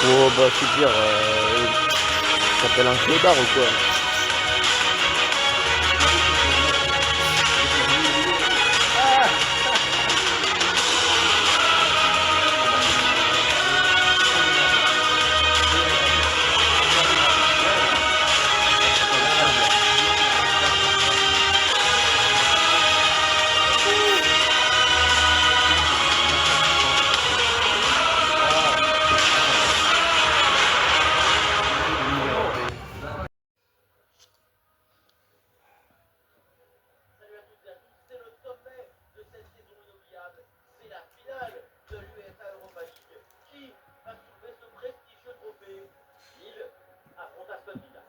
Oh bah super, ça s'appelle un clébard ou quoi? Salut à toutes et à tous, c'est le sommet de cette saison inoubliable. C'est la finale de l'UEFA Europa League. Qui va soulever ce prestigieux trophée? Lille affronte Aston Villa.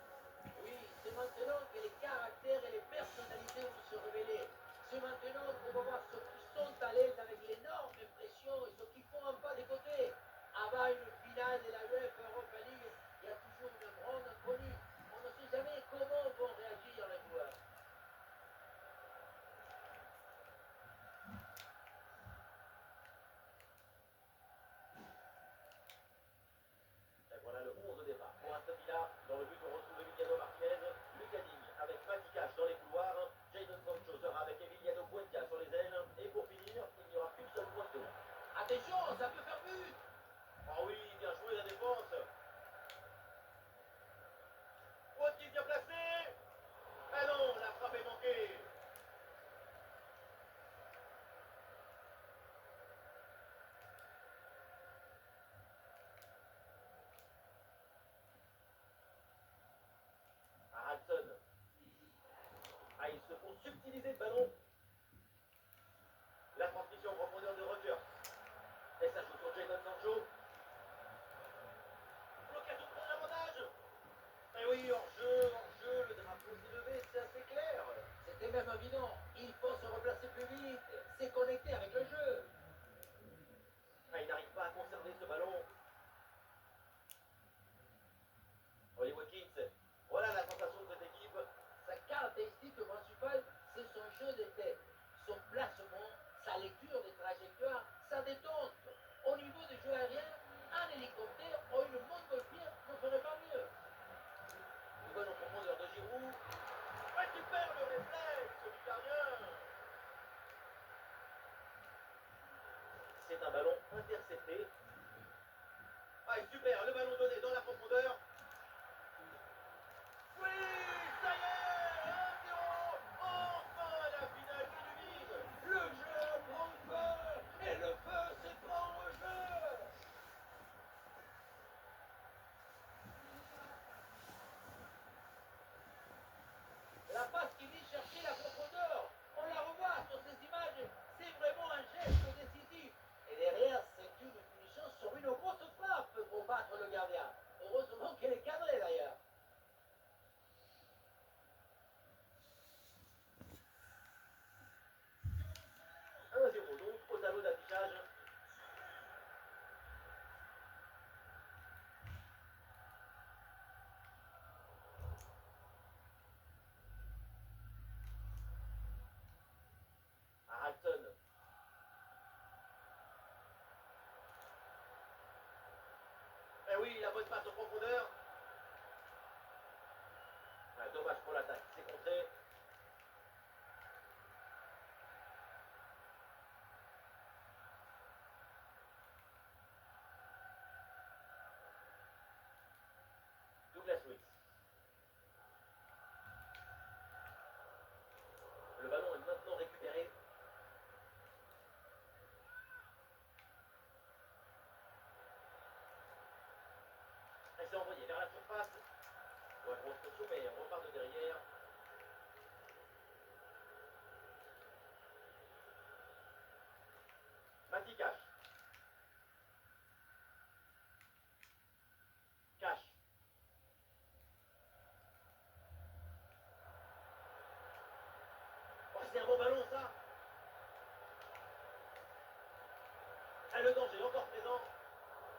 Oui, c'est maintenant que les caractères et les personnalités vont se révéler. C'est maintenant qu'on va voir ceux qui sont à l'aise avec l'énorme pression et ceux qui font un pas de côté. Avant une finale de la UEFA Europa League, il y a toujours une grande inconnue. On ne sait jamais comment vont réagir les joueurs. Et voilà le 11 de départ. Pour Aston Villa, dans le but, on retrouve Emiliano Martinez, Lucas Digne avec Matikash dans les couloirs, Jadon Sancho sera avec Emiliano Buendia sur les ailes, et pour finir, il n'y aura qu'une seule pointe devant. Attention, ça peut faire but. Ah oui, bien joué la défense. Watkins bien placé. Ah non, la frappe est manquée. Ah, Hudson. Ah, ils se font subtiliser le ballon. La transmission en profondeur de Rogers. Et ça joue sur Jadon Sancho. L'occasion de prendre l'avantage. Eh oui, hors-jeu, le drapeau s'est levé, c'est assez clair. C'était même évident. Il faut se replacer plus vite, c'est connecté avec le jeu. Ah, il n'arrive pas à conserver ce ballon. Oli Watkins, voilà la sensation de cette équipe. Sa caractéristique principale, c'est son jeu de tête, son placement, sa lecture des trajectoires, sa détente. Au niveau des jeux aériens, un hélicoptère ou une montgolfière ne ferait pas mieux. Une bonne en profondeur de Giroud. Récupère le réflexe du gardien. C'est un ballon intercepté. Ah, super, le ballon donné dans la profondeur. Oui, ça y est, 1-0. Enfin la finale qui divise. Le jeu prend le feu et le feu c'est prend au jeu. La passe qui vient chercher la profondeur. On la revoit sur ces images. C'est vraiment un geste décisif. Et derrière, c'est une punition sur une grosse frappe pour battre le gardien. Heureusement qu'elle est cadrée d'ailleurs. 1-0 donc au tableau d'affichage. À Hudson. Eh oui, la bonne passe en profondeur. Ah, dommage pour l'attaque, c'est contré. Douglas Luiz. Le ballon est maintenant récupéré. Elle s'est envoyée vers la surface. Ouais, grosse pression, mais on repart de derrière. Matikash. Cash. Oh, c'est un bon ballon ça. Ah, le danger est encore présent.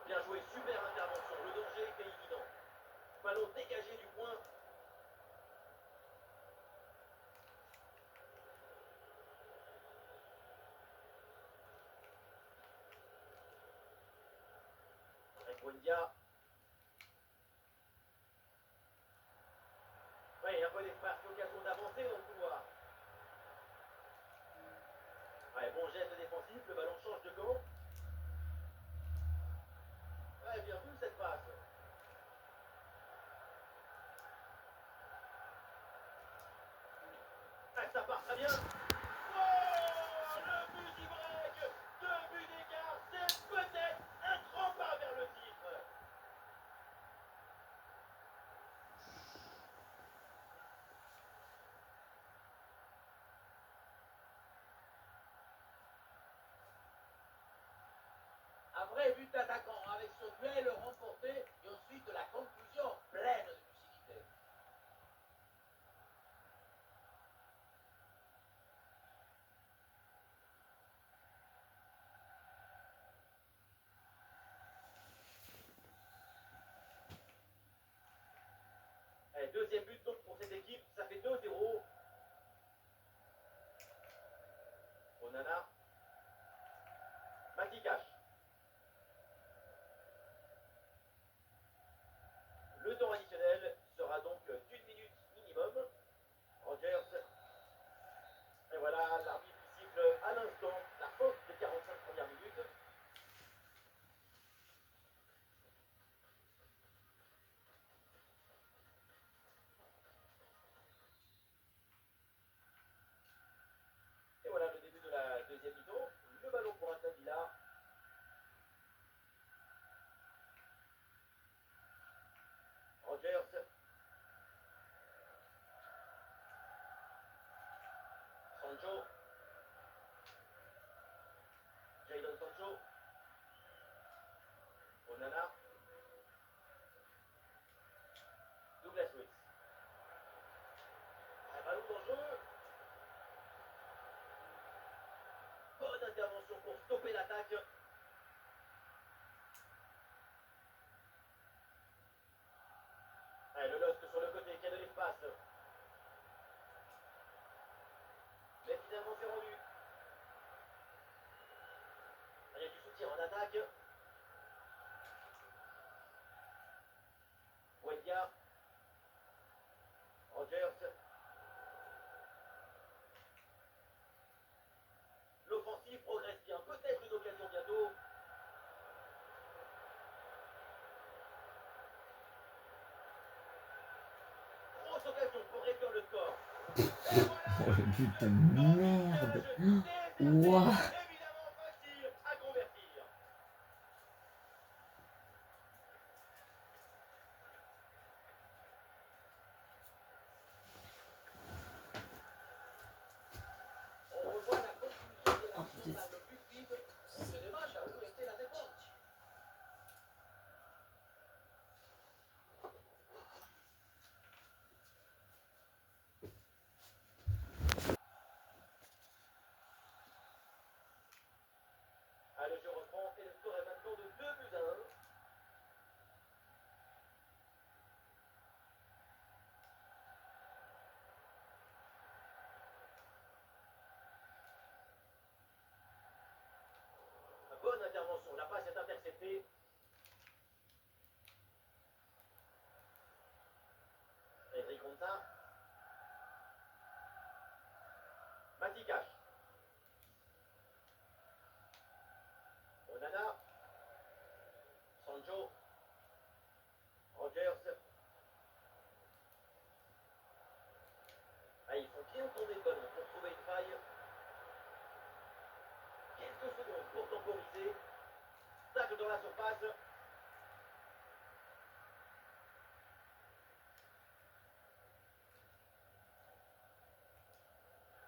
Bien joué, super intervention. Le danger était évident. Ballon dégagé du point. Avec Buendia. siffle, le ballon change de camp. Ouais, bien vu cette passe. Ah, ça part très bien. Oh, le but du break. 2 buts d'écart, c'est peut-être un grand pas vers le titre. Un vrai but d'attaquant avec ce duel remporté et ensuite la conclusion pleine de lucidité. Allez, deuxième but donc pour cette équipe, ça fait 2-0. Onana. Matikash. Le temps additionnel sera donc d'1 minute minimum. Rogers. Et voilà, l'arbitre qui siffle à l'instant la fin des 45 premières minutes. Et voilà le début de la deuxième mi-temps. Le ballon pour Aston Villa. Rogers. Sancho. Jadon Sancho. Onana. Douglas Luiz. Un ballon dangereux. Bonne intervention pour stopper l'attaque. Allez, le LOSC sur le côté, qui a de l'espace. Mais finalement c'est rendu. Il y a du soutien en attaque. Wendia. Rogers. L'offensive progresse bien. Peut-être une occasion bientôt. Grosse occasion pour réduire le score. Et Oh voilà le but de merde. l'embouteillage déserté. Ouah. Évidemment facile à convertir. On revoit la conclusion de Oh l'action putain. par le but vide. C'est dommage à où était la défense. Ah, le jeu reprend et le score est maintenant de 2-1. Bonne intervention, la passe est interceptée. Edric Conta. Matikash. Onana. Sancho. Rogers. Ah, ils font bien tourner le ballon pour trouver une faille. Quelques secondes pour temporiser. Tacle dans la surface.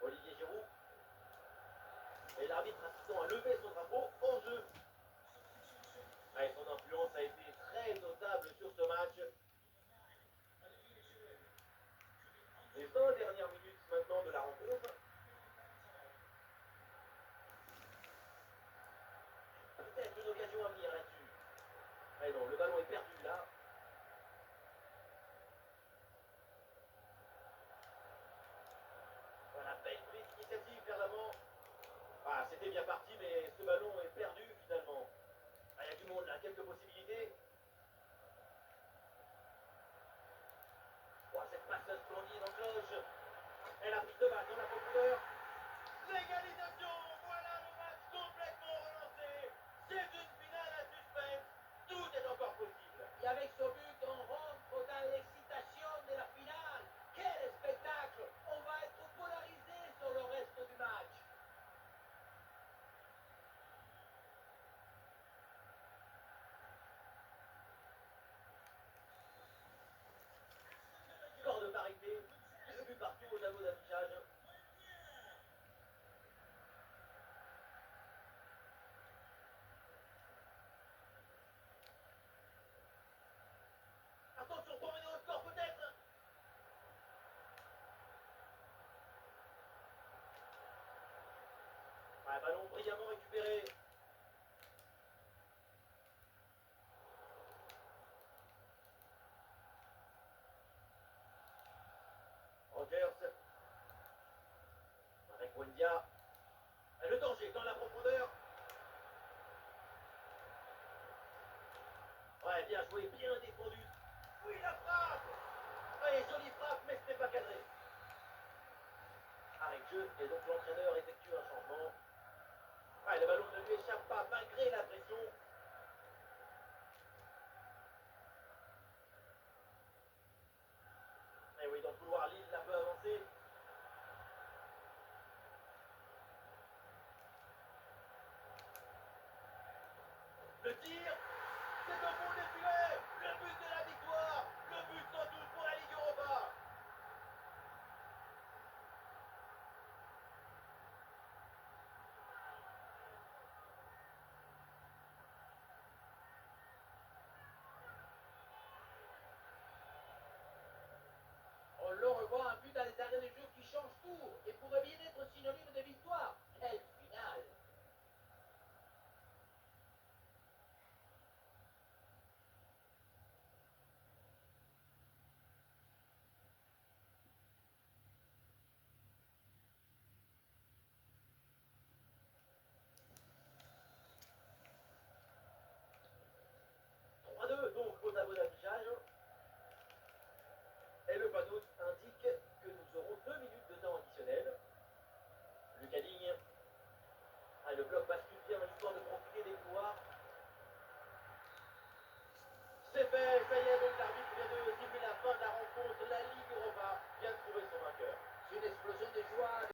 Olivier Giroud. Et l'arbitre assistant a levé son drapeau en jeu. Ah, et son influence a été très notable sur ce match. Les 20 dernières minutes maintenant de la rencontre. Peut-être une occasion à venir là-dessus. Mais non, le ballon est perdu là. Voilà, belle prise d'initiative vers l'avant. Ah, c'était bien parti, mais ce ballon est perdu finalement. Ah, il y a du monde là, quelques possibilités. Oh, cette passe splendide en cloche. Elle a pris de balle dans la profondeur. L'égalisation, voilà le match complet. récupérer. Rogers. Avec Wendia. Et le danger dans la profondeur. Ouais, bien joué, bien défendu. Oui, la frappe. Ouais, jolie frappe, mais ce n'est pas cadré. Arrêt de jeu, et donc l'entraîneur effectue un changement. Ouais, le ballon ne lui échappe pas malgré la pression. Et oui, dans le couloir, Lille l'a peu avancé. Le tir, c'est au bout des filets. Le but de la victoire. Le but sans doute pour la Ligue Europa. On le revoit, un but dans les arrêts de jeu qui change tout et pourrait bien être synonyme de victoire. Quelle finale! Donc au tableau d'affichage. Et le panneau indique que nous aurons 2 minutes de temps additionnel. Lucas Digne. Ah, le bloc bascule bien dans l'histoire de profiter des couloirs. C'est fait, ça y est, donc l'arbitre vient de siffler la fin de la rencontre. La Ligue Europa vient de trouver son vainqueur. C'est une explosion de joie.